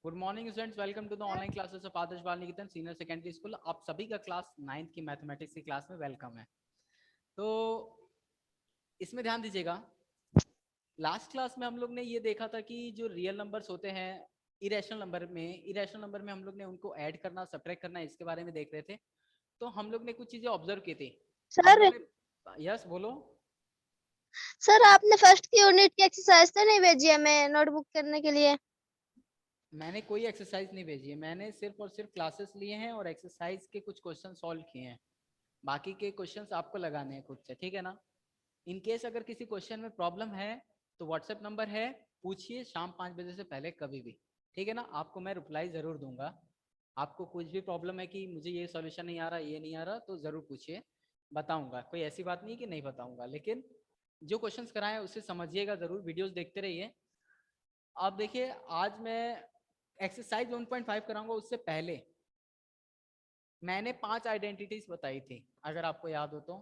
Good morning students, welcome to the online classes of Adarsh Bal Niketan senior secondary school. आप सभी का class 9th की mathematics की क्लास में वेलकम है। तो इसमें ध्यान दीजिएगा, लास्ट क्लास में हम लोग ने ये देखा था कि जो रियल नंबर्स होते हैं इरेशनल नंबर में हम लोग ने उनको ऐड करना, सब्ट्रैक्ट करना, इसके बारे में देख रहे थे। तो हम लोग ने कुछ चीजें ऑब्जर्व की थी। हम सर लोग ने यस बोलो। सर आपने फर्स्ट की यूनिट की एक्सरसाइज तो नहीं भेजी है हमें नोटबुक करने के लिए? मैंने कोई एक्सरसाइज नहीं भेजी है, मैंने सिर्फ और सिर्फ क्लासेस लिए हैं और एक्सरसाइज के कुछ क्वेश्चन सॉल्व किए हैं। बाकी के क्वेश्चंस आपको लगाने हैं खुद से, ठीक है ना। इन केस अगर किसी क्वेश्चन में प्रॉब्लम है तो व्हाट्सएप नंबर है, पूछिए शाम 5 बजे से पहले कभी भी, ठीक है ना। आपको मैं रिप्लाई जरूर दूंगा। आपको कुछ भी प्रॉब्लम है कि मुझे ये सॉल्यूशन नहीं आ रहा, ये नहीं आ रहा, तो जरूर पूछिए, बताऊंगा। कोई ऐसी बात नहीं कि नहीं बताऊंगा, लेकिन जो क्वेश्चंस कराए उसे समझिएगा जरूर, वीडियोस देखते रहिए। आप देखिए, आज मैं एक्सरसाइज 1.5 कराऊंगा, उससे पहले मैंने 5 आइडेंटिटीज बताई थी, अगर आपको याद हो तो।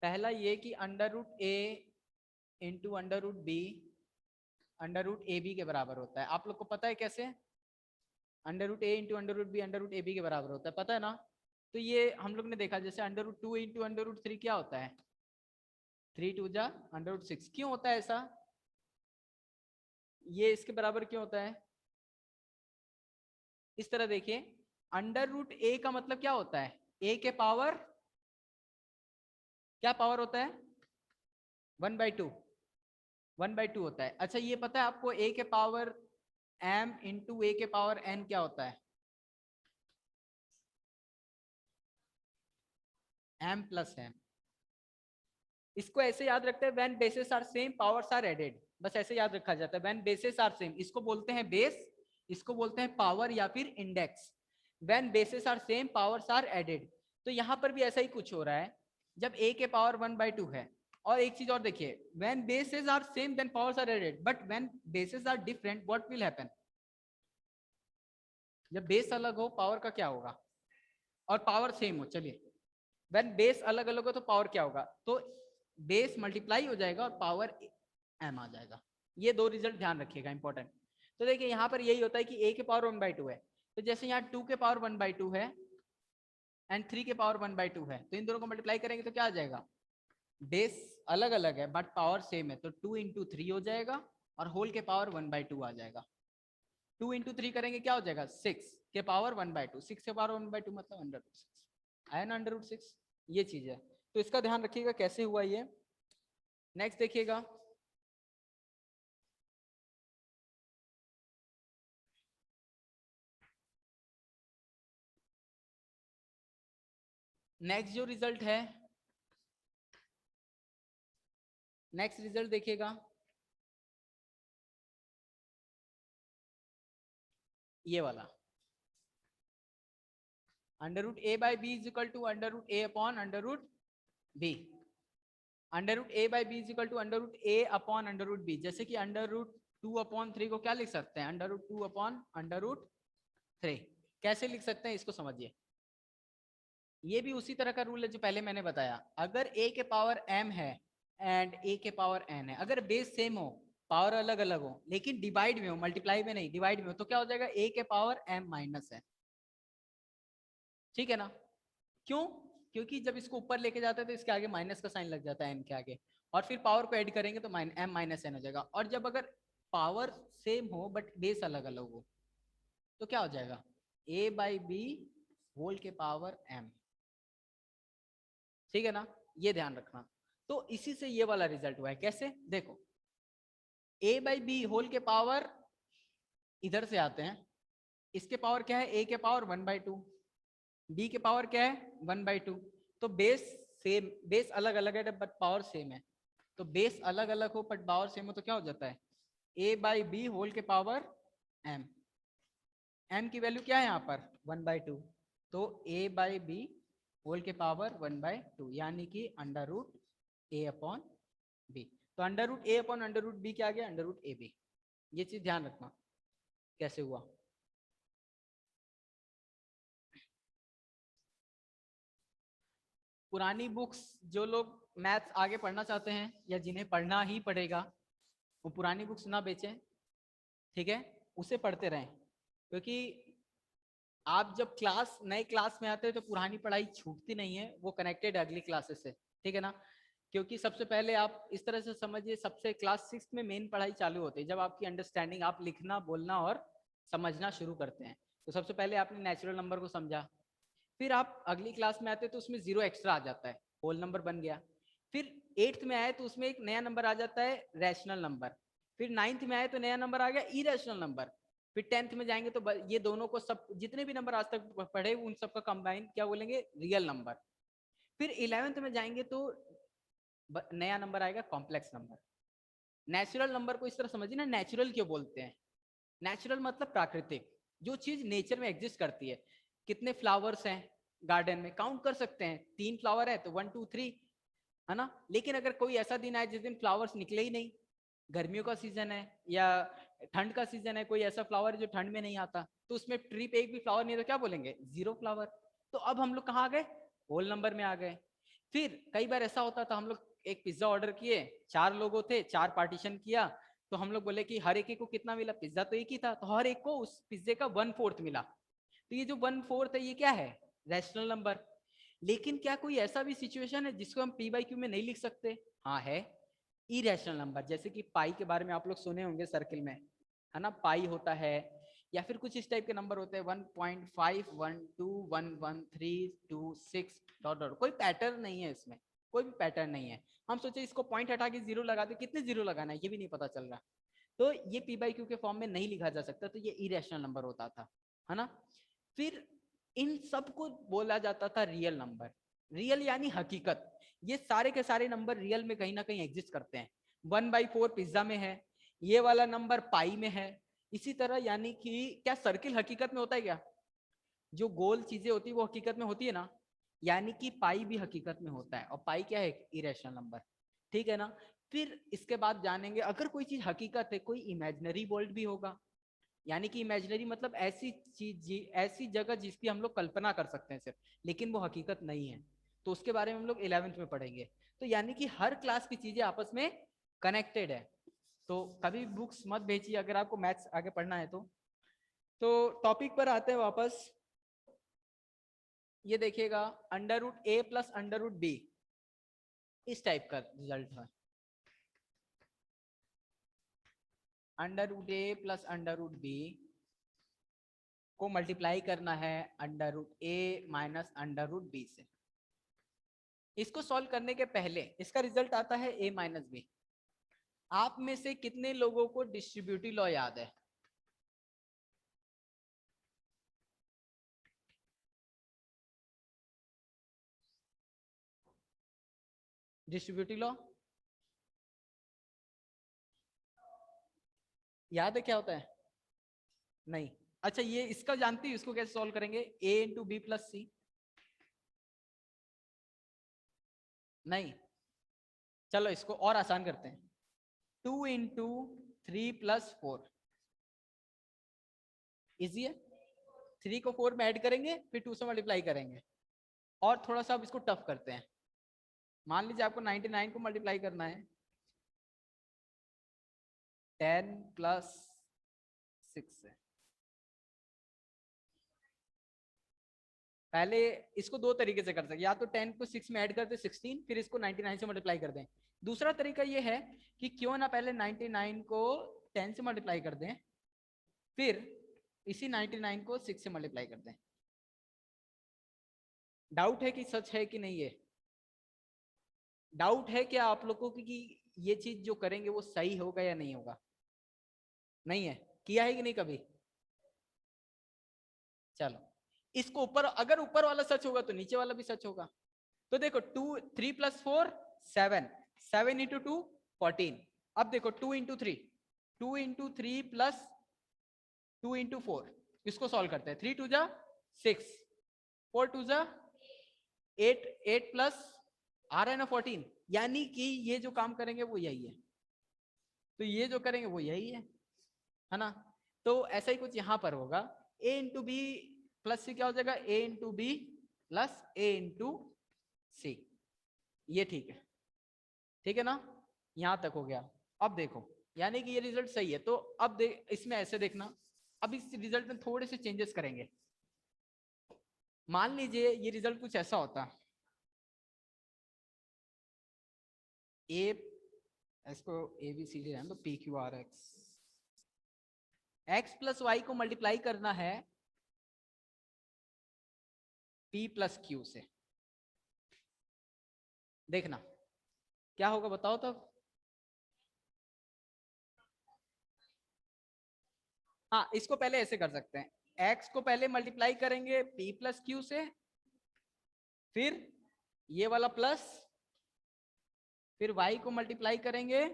पहला ये कि under root A into under root B under root A B के बराबर होता है। आप लोग को पता है कैसे? Under root A into under root B under root A B के बराबर होता है, पता है ना। तो ये हम लोग ने देखा, जैसे under root 2 into under root 3 क्या होता है? 3 2 जा अंडर रूट 6। क्यों होता है ऐसा? ये इसके बराबर क्यों होता है? इस तरह देखिए, अंडर रूट ए का मतलब क्या होता है? ए के पावर क्या पावर होता है? 1/2, 1/2 होता है। अच्छा, ये पता है आपको ए के पावर m इंटू ए के पावर n क्या होता है? m plus m। इसको ऐसे याद रखते हैं, when bases are same powers are added. बस ऐसे याद रखा जाता है, व्हेन बेसेस आर सेम, इसको बोलते हैं बेस, इसको बोलते हैं पावर या फिर index. When bases are same powers are added. तो यहां पर भी ऐसा ही कुछ हो रहा है, जब a के पावर 1/2 है। और एक चीज और देखिए, when bases are same then powers are added, but when bases are different what will happen? जब बेस अलग हो पावर का क्या होगा? और पावर सेम हो, चलिए, व्हेन बेस अलग अलग हो तो पावर क्या होगा? तो बेस मल्टीप्लाई हो जाएगा और पावर m आ जाएगा। ये दो रिजल्ट ध्यान रखिएगा, इंपॉर्टेंट। तो देखिए, यहाँ पर यही होता है कि a के पावर 1/2 है, तो जैसे यहाँ 2 के पावर 1/2 है एंड 3 के पावर 1/2 है, तो इन दोनों को मल्टीप्लाई करेंगे तो क्या आ जाएगा? बेस अलग अलग है बट पावर सेम है, तो 2 इंटू 3 हो जाएगा और होल के पावर 1/2 आ जाएगा। 2 इंटू 3 करेंगे क्या हो जाएगा? 6 के पावर 1/2, 6 के पावर 1/2 मतलब अंडर रूट 6 आया ना, अंडर रूट 6। ये चीज है, तो इसका ध्यान रखिएगा कैसे हुआ ये। नेक्स्ट देखिएगा, नेक्स्ट जो रिजल्ट है, नेक्स्ट रिजल्ट देखिएगा, ये वाला। Under root A by B is equal to under root A upon under root B. Under root A by B is equal to under root A upon under root B. जैसे कि under root 2/3 को क्या लिख सकते हैं? Under root 2 upon under root 3। कैसे लिख सकते हैं इसको समझिए। ये भी उसी तरह का रूल है जो पहले मैंने बताया। अगर a के पावर m है एंड a के पावर n है, अगर बेस सेम हो, पावर अलग अलग हो, लेकिन डिवाइड में हो, मल्टीप्लाई में नहीं, डिवाइड में हो, तो क्या हो जाएगा? a के पावर m माइनस है, ठीक है ना। क्यों? क्योंकि जब इसको ऊपर लेके जाते हैं तो इसके आगे माइनस का साइन लग जाता है n के आगे, और फिर पावर को ऐड करेंगे तो m माइनस n हो जाएगा। और जब अगर पावर सेम हो बट बेस अलग अलग हो तो क्या हो जाएगा? a बाई बी होल के पावर m, ठीक है ना। ये ध्यान रखना। तो इसी से ये वाला रिजल्ट हुआ है। कैसे? देखो, a बाई बी होल के पावर इधर से आते हैं, इसके पावर क्या है? a के पावर 1/2, b के पावर क्या है? 1/2। तो बेस सेम, बेस अलग अलग है बट पावर सेम है। तो बेस अलग अलग हो बट पावर सेम हो तो क्या हो जाता है? a बाई बी होल के पावर m। m की वैल्यू क्या है यहाँ पर? 1/2। तो a बाई बी होल के पावर 1/2, यानी कि under root a upon B. तो under root a upon under root B क्या आ गया? Under root A B. ये चीज ध्यान रखना कैसे हुआ। पुरानी बुक्स जो लोग मैथ्स आगे पढ़ना चाहते हैं या जिन्हें पढ़ना ही पड़ेगा, वो पुरानी बुक्स ना बेचें, ठीक है, उसे पढ़ते रहें, क्योंकि आप जब नए क्लास में आते हैं तो पुरानी पढ़ाई छूटती नहीं है, वो कनेक्टेड है अगली क्लासेस से, ठीक है ना। क्योंकि सबसे पहले आप इस तरह से समझिए, सबसे क्लास 6 में मेन पढ़ाई चालू होती है, जब आपकी अंडरस्टैंडिंग, आप लिखना बोलना और समझना शुरू करते हैं। तो सबसे पहले आपने नेचुरल नंबर को समझा, फिर आप अगली क्लास में आते हैं तो उसमें 0 एक्स्ट्रा आ जाता है, होल नंबर बन गया। फिर 8th में आए तो उसमें एक नया नंबर आ जाता है, रैशनल नंबर। फिर 9th में आए तो नया नंबर आ गया, इरेशनल नंबर। फिर 10th में जाएंगे तो ये दोनों को, सब जितने भी नंबर आज तक पढ़े उन सबका कंबाइन क्या बोलेंगे, रियल नंबर। फिर 11th में जाएंगे तो नया नंबर आएगा, कॉम्प्लेक्स नंबर। नेचुरल नंबर को इस तरह समझिए ना, नेचुरल क्यों बोलते हैं, नेचुरल मतलब प्राकृतिक, जो चीज नेचर में एग्जिस्ट करती है। कितने फ्लावर्स हैं गार्डन में, काउंट कर सकते हैं, 3 फ्लावर है तो 1 2 3, है ना। लेकिन अगर कोई ऐसा दिन आए जिस दिन फ्लावर्स निकले ही नहीं, गर्मियों का सीजन है या ठंड का सीजन है, कोई ऐसा फ्लावर है जो ठंड में नहीं आता, तो उसमें ट्री पे एक भी फ्लावर नहीं, तो क्या बोलेंगे, 0 फ्लावर। तो अब हम लोग कहाँ आ गए, होल नंबर में आ गए। फिर कई बार ऐसा होता था, हम लोग एक पिज्जा ऑर्डर किए, 4 लोगों थे, 4 पार्टीशन किया, तो हम लोग बोले कि हर एक को कितना मिला, पिज्जा तो एक ही था, तो हर एक को उस पिज्जे का 1/4 मिला। तो ये जो 1/4 है ये क्या है, रैशनल नंबर। लेकिन क्या कोई ऐसा भी सिचुएशन है जिसको हम पी बाई क्यू में नहीं लिख सकते, हाँ है, इरेशनल नंबर। जैसे कि पाई के बारे में आप लोग सुने होंगे सर्किल में, है ना, पाई होता है, या फिर कुछ इस टाइप के नंबर होते हैं, 1.5 1 2 1 1 3 2 6 डॉट डॉट। कोई पैटर्न नहीं है इसमें, कोई भी पैटर्न नहीं है। हम सोचे इसको पॉइंट हटा के 0 लगा दे, कितने 0 लगाना है ये भी नहीं पता चल रहा, तो ये पी बाई क्यू के फॉर्म में नहीं लिखा जा सकता, तो ये इरेशनल नंबर होता था, है ना। फिर इन सब को बोला जाता था रियल नंबर। रियल यानी हकीकत, ये सारे के सारे नंबर रियल में कहीं ना कहीं एग्जिस्ट करते हैं। 1/4 पिज्जा में है, ये वाला नंबर पाई में है, इसी तरह। यानी कि क्या सर्किल हकीकत में होता है क्या, जो गोल चीजें होती है वो हकीकत में होती है ना, यानी कि पाई भी हकीकत में होता है, और पाई क्या है, इरेशनल नंबर, ठीक है ना। फिर इसके बाद जानेंगे, अगर कोई चीज हकीकत है, कोई इमेजिनरी वर्ल्ड भी होगा। यानी कि इमेजिनरी मतलब ऐसी चीज, ऐसी जगह जिसकी हम लोग कल्पना कर सकते हैं सिर्फ, लेकिन वो हकीकत नहीं है, तो उसके बारे में हम लोग 11th में पढ़ेंगे। तो यानी कि हर क्लास की चीजें आपस में कनेक्टेड है। तो कभी बुक्स मत भेजिए अगर आपको मैथ्स आगे पढ़ना है तो टॉपिक पर आते हैं वापस। ये देखिएगा, √a प्लस √b, इस टाइप का रिजल्ट है। √a प्लस √b को मल्टीप्लाई करना है √a माइनस √b से। इसको सॉल्व करने के पहले इसका रिजल्ट आता है a माइनस बी। आप में से कितने लोगों को डिस्ट्रीब्यूटिव लॉ याद है, डिस्ट्रीब्यूटिव लॉ याद है क्या होता है, नहीं। अच्छा, ये इसका जानती है, इसको कैसे सॉल्व करेंगे, a इंटू बी प्लस सी, नहीं। चलो इसको और आसान करते हैं, 2 इंटू 3 प्लस 4, इजी है। 3 को 4 में ऐड करेंगे, फिर 2 से मल्टीप्लाई करेंगे। और थोड़ा सा अब इसको टफ करते हैं, मान लीजिए आपको 99 को मल्टीप्लाई करना है 10 प्लस 6 से। पहले इसको 2 तरीके से कर सकते, या तो 10 को 6 में ऐड कर दे 16, फिर इसको 99 से मल्टीप्लाई कर दें। दूसरा तरीका ये है कि क्यों ना पहले 99 को 10 से मल्टीप्लाई कर दें, फिर इसी 99 को 6 से मल्टीप्लाई कर दें। डाउट है कि सच है कि नहीं है, डाउट है क्या आप लोगों को कि ये चीज जो करेंगे वो सही होगा या नहीं होगा, नहीं है, किया है कि नहीं कभी। चलो, इसको ऊपर, अगर ऊपर वाला सच होगा तो नीचे वाला भी सच होगा। तो देखो 3 प्लस 4 7, 7 इंटू 2 14। अब देखो 2 इंटू 3, 2 इंटू 3 प्लस 2 इंटू 4, इसको सॉल्व करते हैं। 3 2 जा 6, 4 2 जा 8, 8 प्लस आ रहा है ना 14, यानी कि ये जो काम करेंगे वो यही है, तो ये जो करेंगे वो यही है ना। तो ऐसा ही कुछ यहां पर होगा, a into B plus C क्या हो जाएगा, a into B plus a into C, ये ठीक है ना, यहां तक हो गया। अब देखो यानी कि ये रिजल्ट सही है। तो अब इसमें ऐसे देखना, अब इस रिजल्ट में थोड़े से चेंजेस करेंगे। मान लीजिए ये रिजल्ट कुछ ऐसा होता, ए, इसको ए बी सी डी रहने दो, P Q R X, X plus Y को मल्टीप्लाई करना है पी प्लस क्यू से। देखना क्या होगा, बताओ तब। हाँ, इसको पहले ऐसे कर सकते हैं, x को पहले मल्टीप्लाई करेंगे p प्लस क्यू से, फिर ये वाला प्लस, फिर y को मल्टीप्लाई करेंगे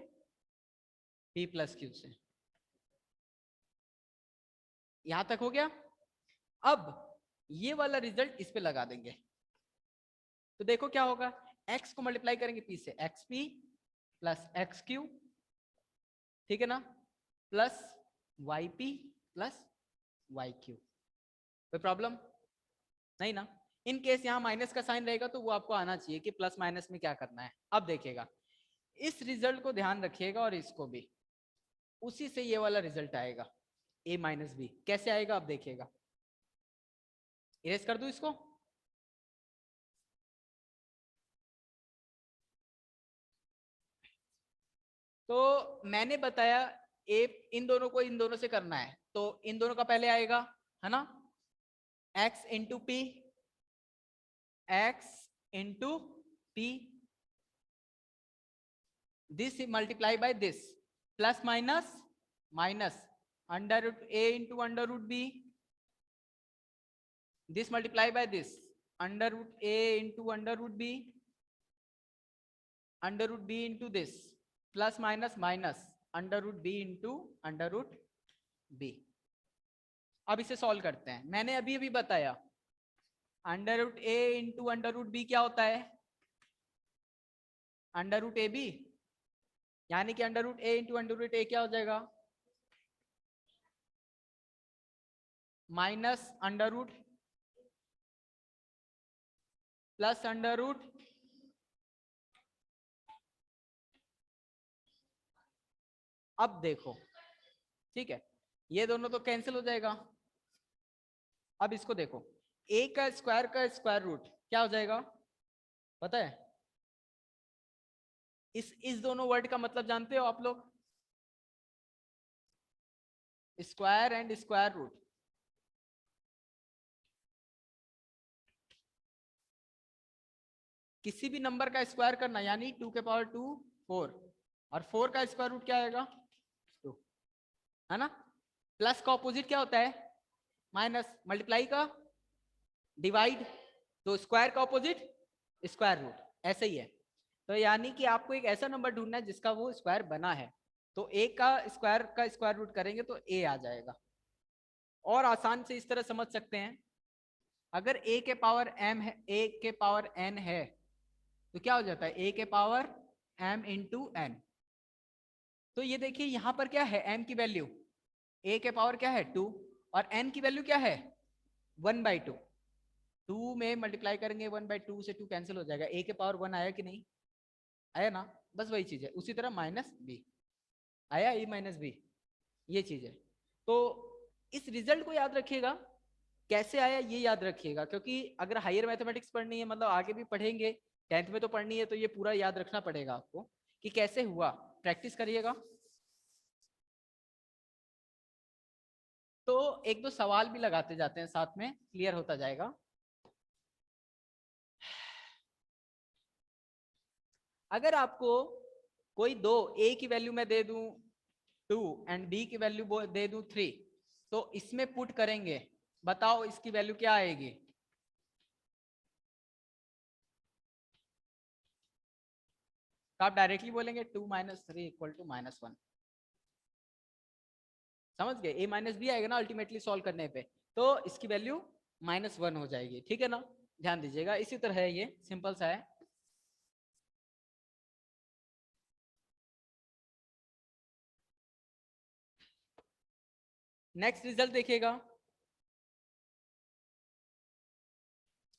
p प्लस क्यू से। यहां तक हो गया। अब ये वाला रिजल्ट इस पे लगा देंगे, तो देखो क्या होगा, x को मल्टीप्लाई करेंगे p से, xp प्लस xq, ठीक है ना, प्लस yp प्लस yq। कोई प्रॉब्लम नहीं ना। इन केस यहाँ माइनस का साइन रहेगा तो वो आपको आना चाहिए कि प्लस माइनस में क्या करना है। अब देखिएगा, इस रिजल्ट को ध्यान रखिएगा और इसको भी, उसी से ये वाला रिजल्ट आएगा a माइनस बी। कैसे आएगा अब देखिएगा, इरेज कर दूं इसको, तो मैंने बताया a इन दोनों को इन दोनों से करना है, तो इन दोनों का पहले आएगा, है ना, x into P, x into P, this multiply by this, plus minus minus, under root a into under root b, this multiply by this, under root a into under root b, under root b into this, plus minus minus, under root b into under root b। अब इसे solve करते हैं। मैंने अभी अभी बताया under root A into under root B क्या होता है, अंडर रूट ए बी, यानी कि under root A into under root A क्या हो जाएगा, minus under root plus under root, अब देखो ठीक है, ये दोनों तो कैंसिल हो जाएगा। अब इसको देखो, a का स्क्वायर रूट क्या हो जाएगा पता है, इस दोनों वर्ड का मतलब जानते हो आप लोग, स्क्वायर एंड स्क्वायर रूट। किसी भी नंबर का स्क्वायर करना, यानी 2 के पावर 2 4, और 4 का स्क्वायर रूट क्या आएगा 2, है ना। प्लस का ऑपोजिट क्या होता है माइनस, मल्टीप्लाई का डिवाइड, तो स्क्वायर का ऑपोजिट स्क्वायर रूट, ऐसे ही है। तो यानी कि आपको एक ऐसा नंबर ढूंढना है जिसका वो स्क्वायर बना है, तो a का स्क्वायर रूट करेंगे तो a आ जाएगा। और आसान से इस तरह समझ सकते हैं, अगर a के पावर m है, a के पावर n है, तो क्या हो जाता है a के पावर m इंटू n। तो ये देखिए यहां पर क्या है, m की वैल्यू, a के पावर क्या है 2, और n की वैल्यू क्या है 1/2। 2 में मल्टीप्लाई करेंगे 1/2 से 2 कैंसिल हो जाएगा, a के पावर 1 आया कि नहीं आया ना, बस वही चीज है। उसी तरह माइनस बी आया, a माइनस बी, ये चीज है। तो इस रिजल्ट को याद रखिएगा, कैसे आया ये याद रखिएगा, क्योंकि अगर हायर मैथमेटिक्स पढ़नी है, मतलब आगे भी पढ़ेंगे, 10th में तो पढ़नी है, तो ये पूरा याद रखना पड़ेगा आपको कि कैसे हुआ, प्रैक्टिस करिएगा। तो एक दो सवाल भी लगाते जाते हैं साथ में, क्लियर होता जाएगा। अगर आपको कोई दो, a की वैल्यू मैं दे दूं 2 एंड b की वैल्यू दे दूं 3, तो इसमें पुट करेंगे, बताओ इसकी वैल्यू क्या आएगी, तो आप डायरेक्टली बोलेंगे 2 माइनस 3 इक्वल टू -1, समझ गए, a माइनस बी आएगा ना अल्टीमेटली सॉल्व करने पे, तो इसकी वैल्यू -1 हो जाएगी, ठीक है ना। ध्यान दीजिएगा, इसी तरह है, ये सिंपल सा है। नेक्स्ट रिजल्ट देखिएगा,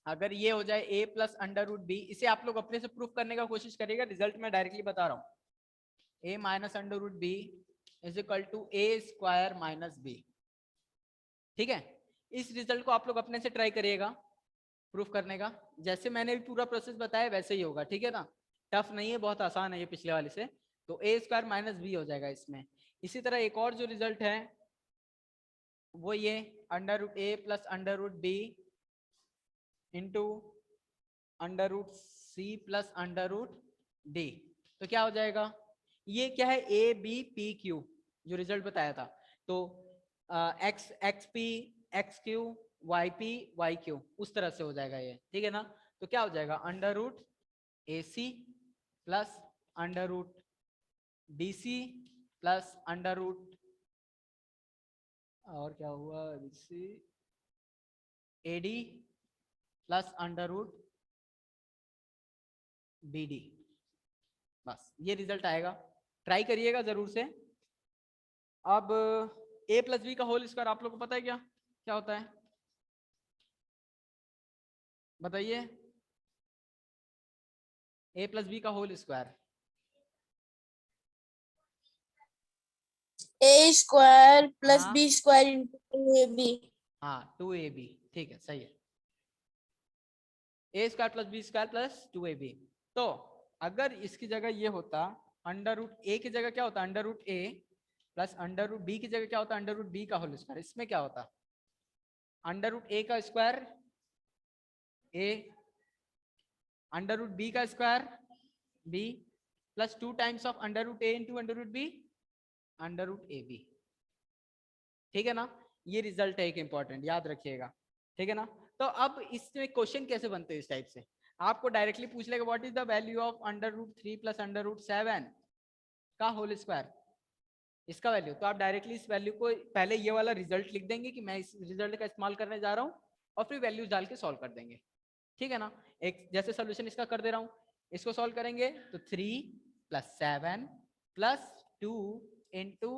अगर ये हो जाए a plus under root B, इसे आप लोग अपने से प्रूफ करने का कोशिश करिएगा, रिजल्ट में डायरेक्टली बता रहा हूँ, a minus under root B is equal to A square minus B. ठीक है, इस रिजल्ट को आप लोग अपने से ट्राई करिएगा प्रूफ करने का। जैसे मैंने भी पूरा प्रोसेस बताया वैसे ही होगा, ठीक है ना, टफ नहीं है, बहुत आसान है ये पिछले वाले से। तो ए स्क्वायर माइनस बी हो जाएगा इसमें। इसी तरह एक और जो रिजल्ट है वो ये under root A plus under root B into under root C plus under root D. तो क्या हो जाएगा, ये क्या है, ए बी पी क्यू जो रिजल्ट बताया था। तो X X P X Q Y P Y Q उस तरह से हो जाएगा ये, ठीक है ना। तो क्या हो जाएगा, under root A C plus under root D C plus under root, और क्या हुआ, C A D plus under root B D. बस ये रिजल्ट आएगा, ट्राई करिएगा जरूर से। अब ए प्लस बी का होल स्क्वायर आप लोग को पता है क्या क्या होता है, बताइए। ए प्लस बी का whole square, A square plus हाँ B square into A B. हाँ 2ab, ठीक है सही है, A square plus B square plus 2ab। तो अगर इसकी जगह ये होता, अंडर रूट ए की जगह क्या होता, under root A plus under root B की जगह क्या होता, अंडर रूट बी का होल स्क्वायर। इसमें क्या होता, अंडर रूट ए का square A, under root B का square B, plus 2 times of under root A into under root B under root A B. ठीक है ना, ये रिजल्ट है एक इंपॉर्टेंट, याद रखिएगा, ठीक है ना। तो अब इसमें क्वेश्चन कैसे बनते हैं इस टाइप से, आपको डायरेक्टली पूछ लेगा what is the value of under root 3 plus under root 7 का होल स्क्वायर, इसका वैल्यू। तो आप डायरेक्टली इस वैल्यू को पहले ये वाला रिजल्ट लिख देंगे कि मैं इस रिजल्ट का इस्तेमाल करने जा रहा हूँ, और फिर वैल्यूज डाल के सॉल्व कर देंगे, ठीक है ना। एक जैसे सोल्यूशन इसका कर दे रहा हूँ, इसको सॉल्व करेंगे तो 3 प्लस 7 प्लस 2 इंटू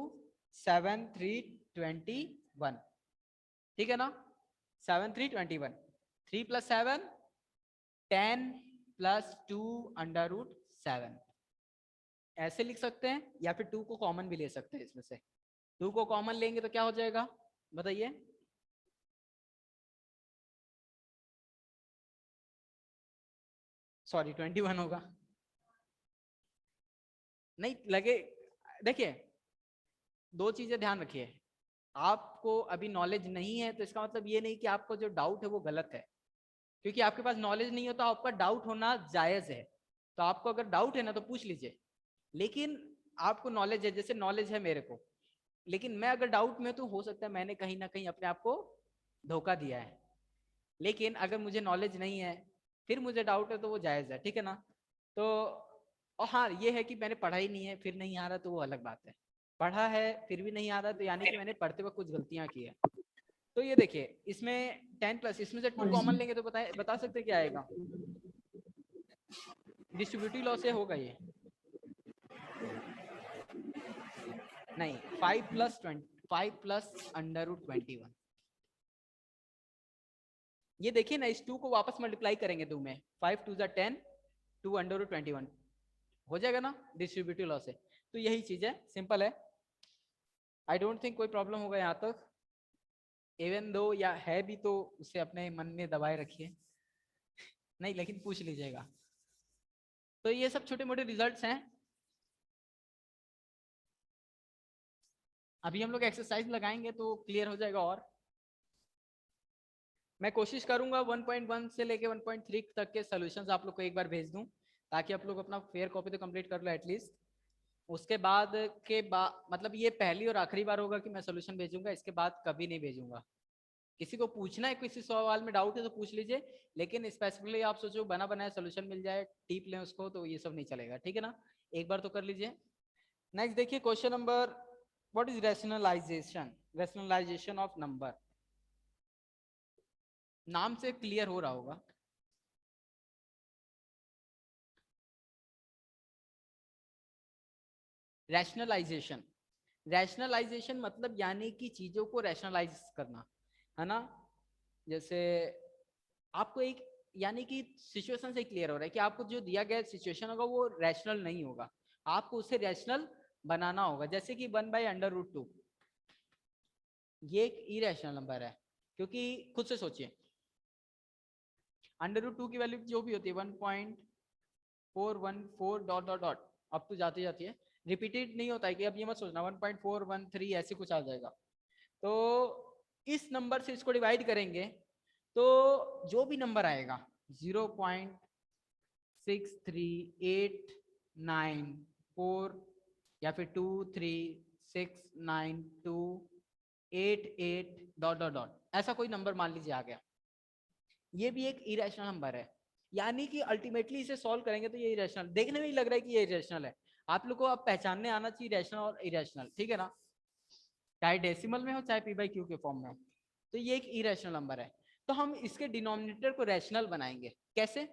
7 3 21, ठीक है ना, 7 3 21, 3 प्लस 7 10 प्लस 2 अंडर रूट 7, ऐसे लिख सकते हैं, या फिर 2 को कॉमन भी ले सकते हैं इसमें से। 2 को कॉमन लेंगे तो क्या हो जाएगा बताइए, सॉरी 21 होगा, नहीं लगे। देखिए दो चीजें ध्यान रखिए, आपको अभी नॉलेज नहीं है तो इसका मतलब ये नहीं कि आपको जो डाउट है वो गलत है, क्योंकि आपके पास नॉलेज नहीं हो तो आपका डाउट होना जायज है। तो आपको अगर डाउट है ना तो पूछ लीजिए, लेकिन आपको नॉलेज है, जैसे नॉलेज है मेरे को, लेकिन मैं अगर डाउट में तो हो सकता है मैंने कहीं ना कहीं अपने आप को धोखा दिया है। लेकिन अगर मुझे नॉलेज नहीं है फिर मुझे डाउट है तो वो जायज है, ठीक है ना। तो और हाँ ये है कि मैंने पढ़ा ही नहीं है फिर नहीं आ रहा तो वो अलग बात है, पढ़ा है फिर भी नहीं आ रहा तो यानी कि मैंने पढ़ते वक्त कुछ गलतियां की है। तो ये देखिए इसमें 10 प्लस, इसमें से 2 कॉमन लेंगे तो बता सकते क्या आएगा, डिस्ट्रीब्यूटिव लॉ से होगा ये, नहीं 5 प्लस अंडर रूट 21। ये देखिए ना, इस 2 को वापस मल्टीप्लाई करेंगे 2 में, 5 2 10, 2 अंडर रूट 21 हो जाएगा ना डिस्ट्रीब्यूटिव लॉ से। तो यही चीज है, सिंपल है, आई डोंट थिंक कोई प्रॉब्लम होगा यहाँ तक, इवन दो या है भी तो उसे अपने मन में दबाए रखिए नहीं लेकिन पूछ लीजिएगा। तो ये सब छोटे मोटे रिजल्ट्स हैं। अभी हम लोग एक्सरसाइज लगाएंगे तो क्लियर हो जाएगा। और मैं कोशिश करूंगा 1.1 से लेके 1.3 तक के सॉल्यूशंस आप लोग को एक बार भेज दूं, ताकि आप लोग अपना फेयर कॉपी तो कंप्लीट कर लो एटलीस्ट। उसके बाद मतलब ये पहली और आखिरी बार होगा कि मैं सॉल्यूशन भेजूंगा, इसके बाद कभी नहीं भेजूंगा। किसी को पूछना है, किसी सवाल में डाउट है तो पूछ लीजिए, लेकिन स्पेसिफिकली आप सोचो बना बनाया सॉल्यूशन मिल जाए टीप लें उसको, तो ये सब नहीं चलेगा, ठीक है ना। एक बार तो कर लीजिए। नेक्स्ट देखिए question number, what is rationalization of number, नाम से क्लियर हो रहा होगा। रैशनलाइजेशन, रैशनलाइजेशन मतलब यानी कि चीजों को रैशनलाइज करना, है ना। जैसे आपको एक यानी कि सिचुएशन से क्लियर हो रहा है कि आपको जो दिया गया सिचुएशन होगा वो रैशनल नहीं होगा, आपको उसे रैशनल बनाना होगा, जैसे कि 1/√2 ये एक इरेशनल नंबर है, क्योंकि खुद से सोचिए √2 की वैल्यू जो भी होती है 1.414 डॉट डॉट डॉट अब तो जाती जाती है, रिपीटेड नहीं होता है कि अब ये मत सोचना 1.413 ऐसे कुछ आ जाएगा। तो इस नंबर से इसको डिवाइड करेंगे तो जो भी नंबर आएगा 0.63894 या फिर 2369288 डॉट डॉट डॉट ऐसा कोई नंबर मान लीजिए आ गया, ये भी एक इरेशनल नंबर है। यानी कि अल्टीमेटली इसे सॉल्व करेंगे तो ये इरेशनल, देखने में ही लग रहा है कि ये इरेशनल है, आप लोग को अब पहचानने आना चाहिए रैशनल और इरेशनल, ठीक है ना, चाहे डेसिमल में हो चाहे p/q के फॉर्म में हो। तो ये एक इरेशनल नंबर है, तो हम इसके डिनोमिनेटर को रैशनल बनाएंगे। कैसे?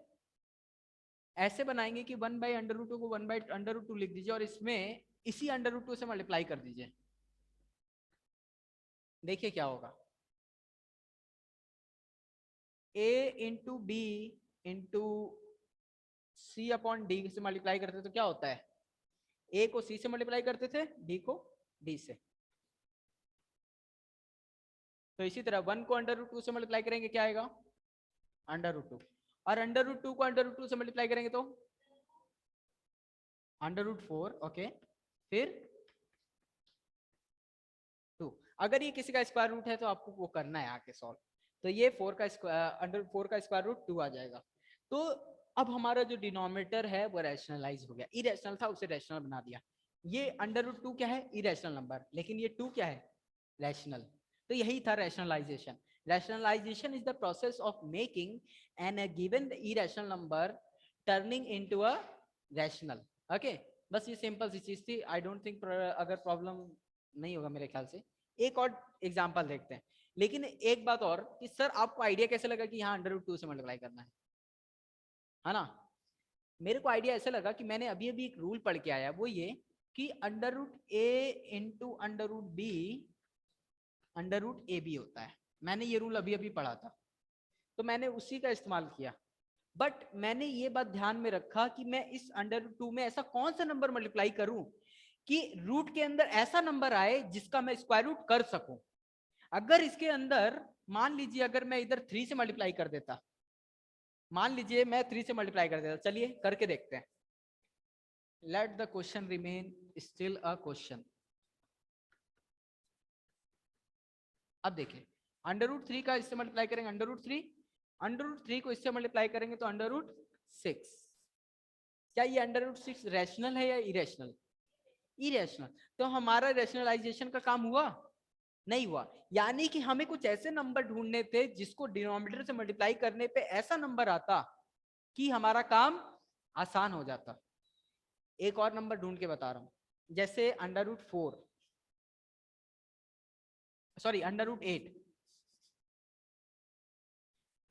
ऐसे बनाएंगे कि 1/√2 को 1/√2 लिख दीजिए और इसमें इसी √2 से मल्टीप्लाई कर दीजिए, देखिए क्या होगा। a into B into C upon D से मल्टीप्लाई करते तो क्या होता है, a को c से मल्टीप्लाई करते थे, d को d से। तो इसी तरह 1 को √2 से मल्टीप्लाई करेंगे क्या आएगा, √2, और √2 को √2 से मल्टीप्लाई करेंगे तो √4, ओके, फिर 2। अगर ये किसी का स्क्वायर रूट है तो आपको वो करना है आके सॉल्व, तो ये 4 का स्क्वायर √4 का स्क्वायर रूट 2 आ जाएगा। तो अब हमारा जो डिनोमिनेटर है वो रैशनलाइज हो गया, इरेशनल था उसे रैशनल बना दिया। ये √2 क्या है, इरेशनल नंबर, लेकिन ये 2 क्या है, रैशनल। तो यही था rationalization. Rationalization is the process of making an a given irrational number turning into a rational. Okay, बस ये सिंपल सी चीज थी। आई डोंट थिंक अगर प्रॉब्लम नहीं होगा मेरे ख्याल से। एक और एग्जांपल देखते हैं, लेकिन एक बात और कि सर आपको आइडिया कैसे लगा कि यहाँ √2 से मल्टीप्लाई करना है ना? मेरे को आइडिया ऐसे लगा कि मैंने अभी अभी एक रूल पढ़ के आया, वो ये कि √a इंटू √b √ab होता है। मैंने ये रूल अभी अभी पढ़ा था, तो मैंने उसी का इस्तेमाल किया। बट मैंने ये बात ध्यान में रखा कि मैं इस √2 में ऐसा कौन सा नंबर मल्टीप्लाई करूं कि रूट के अंदर ऐसा नंबर आए जिसका मैं स्क्वायर रूट कर सकूं। अगर इसके अंदर मान लीजिए अगर मैं इधर 3 से मल्टीप्लाई कर देता, मान लीजिए मैं 3 से मल्टीप्लाई कर देता, चलिए करके देखते हैं। Let the question remain still a question. अब देखिए √3 का इससे मल्टीप्लाई करेंगे √3 को इससे मल्टीप्लाई करेंगे तो √6। क्या ये √6 रैशनल है या इरेशनल? इरेशनल। तो हमारा रैशनलाइजेशन का काम हुआ? नहीं हुआ। यानी कि हमें कुछ ऐसे नंबर ढूंढने थे जिसको डिनोमिनेटर से मल्टीप्लाई करने पे ऐसा नंबर आता कि हमारा काम आसान हो जाता। एक और नंबर ढूंढ के बता रहा हूं, जैसे √4 सॉरी √8।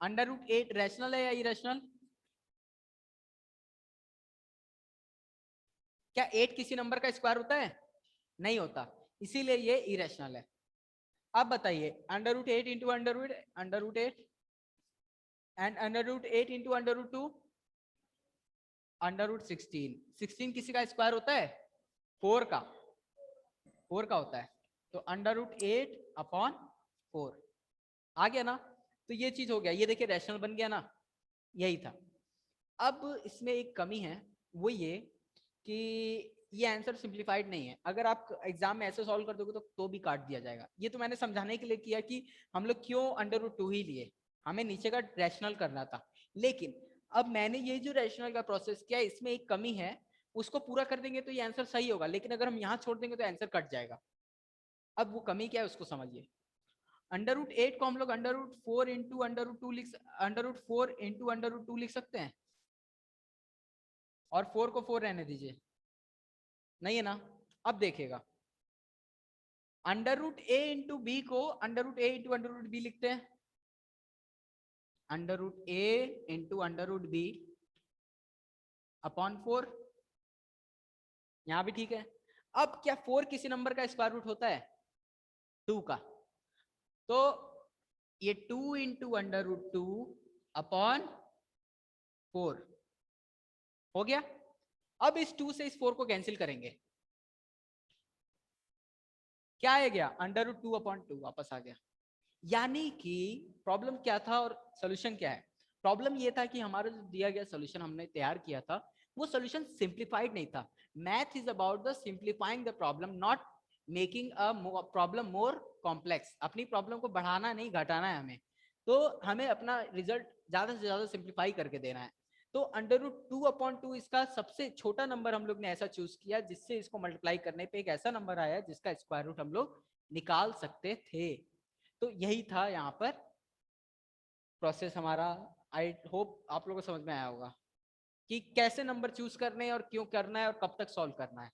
√8 रैशनल है या इरेशनल? क्या 8 किसी नंबर का स्क्वायर होता है? नहीं होता, इसीलिए ये इरेशनल है। अब बताइए √8 इंटू √8 एंड √8 इंटू √2 √16। 16 किसी का स्क्वायर होता है? 4 का होता है। तो √8 अपॉन 4 आ गया ना? तो ये चीज हो गया, ये देखिए रैशनल बन गया ना, यही था। अब इसमें एक कमी है, वो ये कि ये आंसर सिंप्लीफाइड नहीं है। अगर आप एग्जाम में ऐसे सॉल्व कर दोगे तो भी काट दिया जाएगा। ये तो मैंने समझाने के लिए किया कि हम लोग क्यों √2 ही लिए, हमें नीचे का रैशनल करना था। लेकिन अब मैंने ये जो रैशनल का प्रोसेस किया, इसमें एक कमी है, उसको पूरा कर देंगे तो ये आंसर सही होगा, लेकिन अगर हम यहाँ छोड़ देंगे तो आंसर कट जाएगा। अब वो कमी क्या है उसको समझिए। √8 को हम लोग √4 इंटू √2 √4 इंटू √2 लिख सकते हैं, और 4 को 4 रहने दीजिए, नहीं है ना? अब देखिएगा √a इंटू बी को √a इंटू √b लिखते हैं, √a इंटू √b अपॉन 4, यहां भी ठीक है। अब क्या 4 किसी नंबर का स्क्वायर रूट होता है? 2 का। तो ये 2 इंटू √2 अपॉन 4 हो गया। अब इस 2 से इस 4 को कैंसिल करेंगे, क्या आ गया, √2/2 वापस आ गया। यानी कि प्रॉब्लम क्या था और सोल्यूशन क्या है। प्रॉब्लम ये था कि हमारा जो दिया गया सोल्यूशन हमने तैयार किया था वो सोल्यूशन सिंप्लीफाइड नहीं था। Math is about the simplifying the problem, not making a problem more complex. अपनी प्रॉब्लम को बढ़ाना नहीं घटाना है हमें, तो हमें अपना रिजल्ट ज्यादा से ज्यादा सिंप्लीफाई करके देना है। तो √2/2 इसका सबसे छोटा नंबर हम लोग ने ऐसा चूज किया जिससे इसको मल्टीप्लाई करने पे एक ऐसा नंबर आया जिसका स्क्वायर रूट हम लोग निकाल सकते थे। तो यही था यहाँ पर प्रोसेस हमारा। आई होप आप लोगों को समझ में आया होगा कि कैसे नंबर चूज करने हैं और क्यों करना है और कब तक सॉल्व करना है।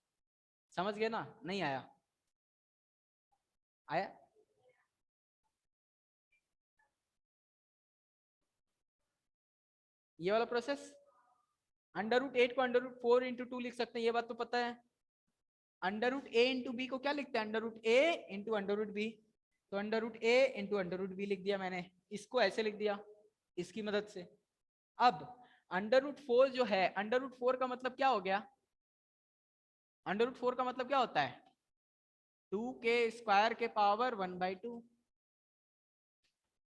समझ गए ना? नहीं आया? आया? ये वाला प्रोसेस √8 को √4 इंटू 2 लिख सकते हैं, ये बात तो पता है। √a इंटू बी को क्या लिखते हैं, √a इंटू √b। तो √a इंटू √b लिख दिया मैंने, इसको ऐसे लिख दिया इसकी मदद से। अब √4 जो है, √4 का मतलब क्या हो गया, √4 का मतलब क्या होता है, 2 के स्क्वायर के पावर 1/2।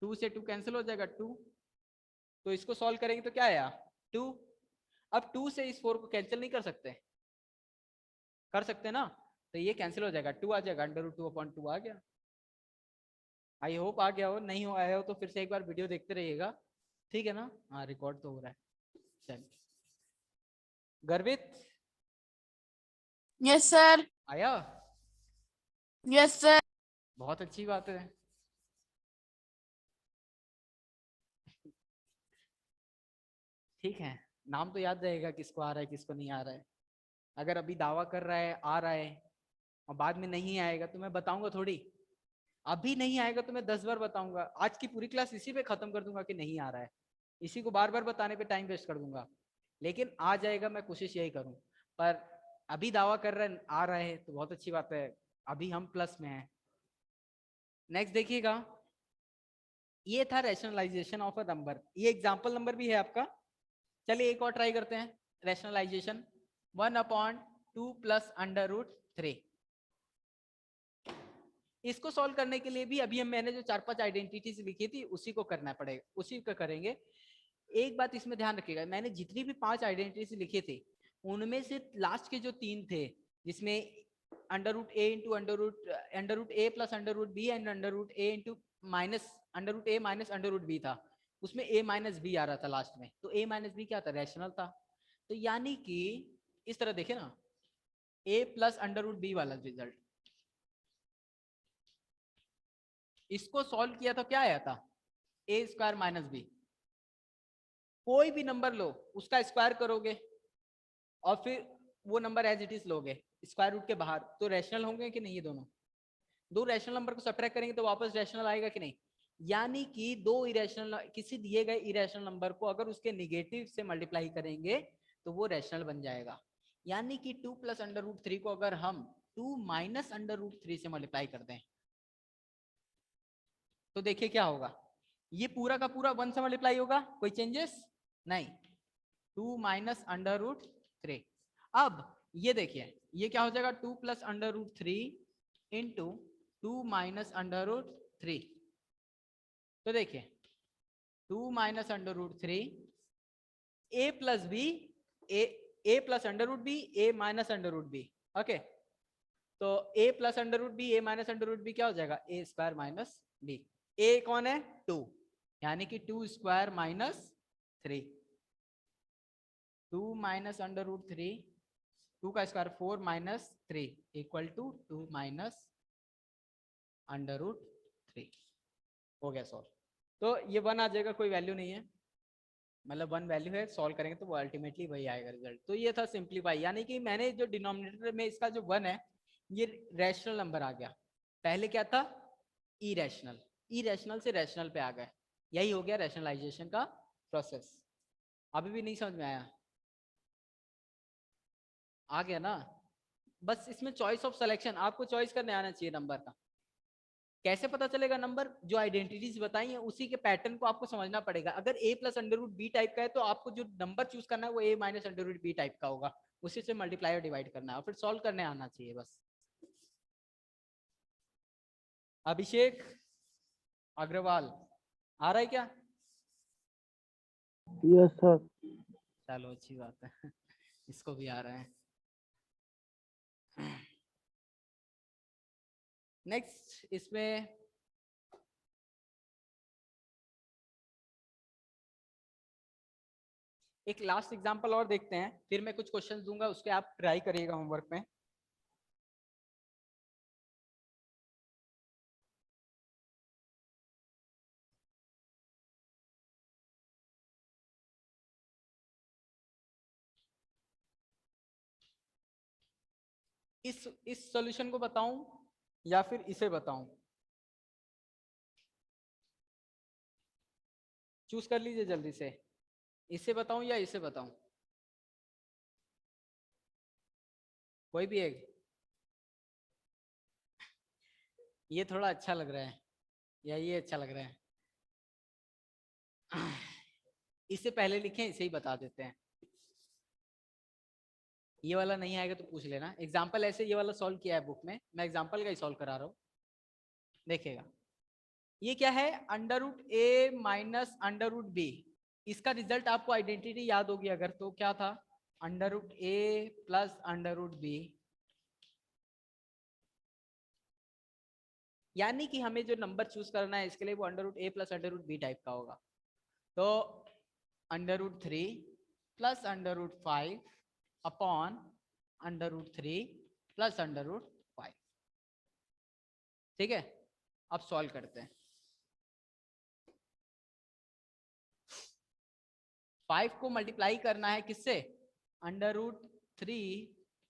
2 से 2 कैंसिल हो जाएगा 2, तो इसको सॉल्व करेंगे तो क्या आया 2। अब 2 से इस 4 को कैंसिल नहीं कर सकते, कर सकते ना, तो ये कैंसिल हो जाएगा, 2 आ जाएगा, √2/2 आ गया। आई होप आ गया हो, नहीं हो आया हो तो फिर से एक बार वीडियो देखते रहिएगा, ठीक है ना? हाँ रिकॉर्ड तो हो रहा है। चल गर्वित Yes, sir. आया, Yes, sir. बहुत अच्छी बात है। ठीक है, नाम तो याद रहेगा किसको आ रहा है किसको नहीं आ रहा है। अगर अभी दावा कर रहा है आ रहा है और बाद में नहीं आएगा तो मैं बताऊंगा थोड़ी। अभी नहीं आएगा तो मैं 10 बार बताऊंगा, आज की पूरी क्लास इसी पे खत्म कर दूंगा कि नहीं आ रहा है, इसी को बार बार बताने पे टाइम वेस्ट कर दूंगा। लेकिन आ जाएगा, मैं कोशिश यही करूं। पर अभी दावा कर रहा है आ रहा है तो बहुत अच्छी बात है, अभी हम प्लस में हैं। नेक्स्ट देखिएगा, ये था रैशनलाइजेशन ऑफ अ नंबर, ये एग्जाम्पल नंबर भी है आपका। चलिए एक और ट्राई करते हैं रैशनलाइजेशन। 1/2 प्लस √3। इसको सॉल्व करने के लिए भी अभी मैंने जो 4-5 आइडेंटिटीज लिखी थी उसी को करना पड़ेगा, उसी को करेंगे। एक बात इसमें ध्यान रखिएगा, मैंने जितनी भी 5 आइडेंटिटीज लिखे थे उनमें से लास्ट के जो 3 थे जिसमें √a into √a plus √b and √a into √a minus √b था, उसमें a माइनस b आ रहा था लास्ट में, तो a माइनस b क्या था, रैशनल था। तो यानी कि इस तरह देखे ना, a प्लस √b वाला रिजल्ट, इसको सॉल्व किया तो क्या आया था, a स्क्वायर माइनस b। कोई भी नंबर लो उसका स्क्वायर करोगे और फिर वो नंबर एज इट इज लोगे स्क्वायर रूट के बाहर, तो रैशनल होंगे कि नहीं, ये दोनों दो रैशनल नंबर को सब्ट्रैक्ट करेंगे तो वापस रैशनल आएगा कि नहीं। यानी कि दो इरेशनल, किसी दिए गए इरेशनल नंबर को अगर उसके निगेटिव से मल्टीप्लाई करेंगे तो वो रैशनल बन जाएगा। यानी कि 2 प्लस √3 को अगर हम 2 माइनस √3 से मल्टीप्लाई कर दें तो देखिए क्या होगा, ये पूरा का पूरा 1 से मल्टीप्लाई होगा, कोई चेंजेस नहीं, 2 माइनस √3। अब ये देखिए ये क्या हो जाएगा, 2 प्लस √3 इंटू 2 माइनस √3। तो देखिए 2 minus √3 a plus B, A plus √b, a minus √b। Okay, तो a plus √b, a minus √b क्या हो जाएगा, a square minus b। a कौन है 2, यानी कि 2 स्क्वायर माइनस 3। 2 माइनस √3, 2 का square 4 minus 3 equal to 2 minus √3। हो गया सॉल्व। तो ये 1 आ जाएगा, कोई वैल्यू नहीं है, मतलब 1 वैल्यू है, सॉल्व करेंगे तो वो अल्टीमेटली वही आएगा रिजल्ट। तो ये था सिंप्लीफाई, यानी कि मैंने जो डिनोमिनेटर में इसका जो 1 है ये रैशनल नंबर आ गया, पहले क्या था इरेशनल, इरेशनल से रैशनल पे आ गए, यही हो गया रैशनलाइजेशन का प्रोसेस। अभी भी नहीं समझ में आया? आ गया ना? बस इसमें चॉइस ऑफ सिलेक्शन, आपको चॉइस करने आना चाहिए नंबर का। कैसे पता चलेगा नंबर, जो आइडेंटिटीज बताई हैं उसी के पैटर्न को आपको समझना पड़ेगा। अगर a प्लस √b टाइप का है तो आपको जो नंबर चूज करना है वो a माइनस √b टाइप का होगा, उसी से मल्टीप्लाई और डिवाइड करना है और फिर सॉल्व करने आना चाहिए बस। अभिषेक अग्रवाल आ रहा है क्या? Yes sir. चलो अच्छी बात है, इसको भी आ रहा है। नेक्स्ट इसमें एक लास्ट एग्जांपल और देखते हैं, फिर मैं कुछ क्वेश्चंस दूंगा, उसके आप ट्राई करिएगा होमवर्क में। इस सॉल्यूशन को बताऊं या फिर इसे बताऊं? चूज कर लीजिए जल्दी से, इसे बताऊं या इसे बताऊं? कोई भी एक। ये थोड़ा अच्छा लग रहा है या ये अच्छा लग रहा है? इससे पहले लिखें, इसे ही बता देते हैं। ये वाला नहीं आएगा तो पूछ लेना। एग्जाम्पल ऐसे ये वाला सॉल्व किया है बुक में, मैं एग्जाम्पल का ही सॉल्व करा रहा हूं, देखिएगा। ये क्या है? अंडर रूट ए माइनस अंडर रूट बी। इसका रिजल्ट आपको आइडेंटिटी याद होगी अगर, तो क्या था? Under root A plus under root B. यानी कि हमें जो नंबर चूज करना है इसके लिए वो under root A plus under root B type का होगा। तो under root 3 plus under root 5 upon under root 3 plus under root 5। ठीक है, अब सॉल्व करते हैं। 5 को मल्टीप्लाई करना है किससे? Under root 3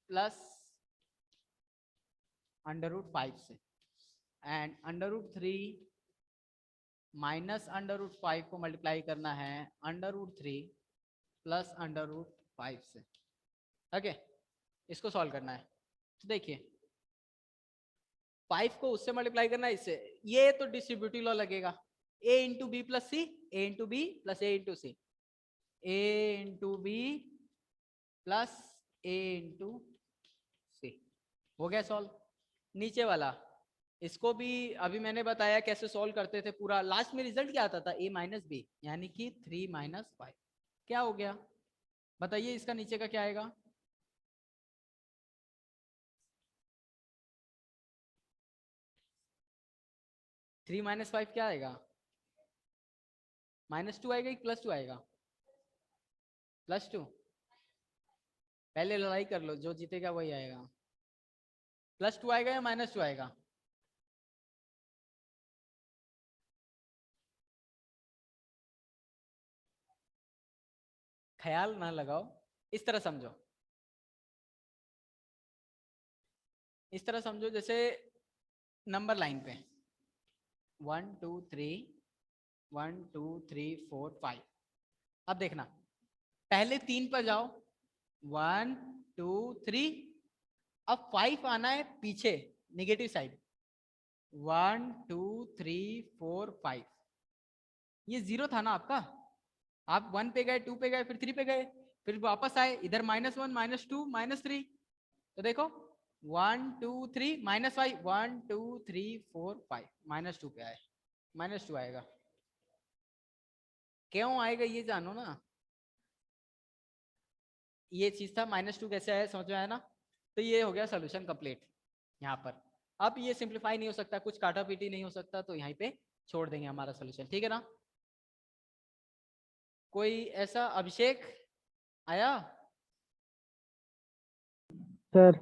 plus under root 5 से, and under root 3 minus under root 5 को मल्टीप्लाई करना है under root 3 plus under root 5 से। ओके, इसको सॉल्व करना है। तो देखिए 5 को उससे मल्टीप्लाई करना है इससे, ये तो डिस्ट्रीब्यूटिव लॉ लगेगा, a into B plus C, a into B plus a into C, a into B plus a into C. हो गया सॉल्व। नीचे वाला इसको भी अभी मैंने बताया कैसे सॉल्व करते थे पूरा। लास्ट में रिजल्ट क्या आता था? a माइनस बी, यानी कि 3 माइनस 5। क्या हो गया बताइए? इसका नीचे का क्या आएगा? थ्री माइनस 5 क्या आएगा? -2 आएगा कि +2 आएगा? +2। पहले लड़ाई कर लो, जो जीतेगा वही आएगा। +2 आएगा या -2 आएगा? ख्याल ना लगाओ, इस तरह समझो, इस तरह समझो जैसे नंबर लाइन पे 1 2 3 1 2 3 4 5। अब देखना, पहले 3 पर जाओ, 1 2 3। अब 5 आना है पीछे नेगेटिव साइड, 1 2 3 4 5। ये 0 था ना आपका, आप 1 पे गए, 2 पे गए, फिर 3 पे गए, फिर वापस आए इधर -1 -2 -3। तो देखो 1 2 3 -5, 1 2 3 4 5, -2 पे आए, -2 आएगा। क्यों आएगा ये जानो ना। ये चीज था, -2 कैसे आया समझ में आया ना। तो ये हो गया सोल्यूशन कंप्लीट यहाँ पर। अब ये सिंप्लीफाई नहीं हो सकता, कुछ काटा पीटी नहीं हो सकता, तो यहीं पे छोड़ देंगे हमारा सोल्यूशन। ठीक है ना? कोई ऐसा? अभिषेक आया? सर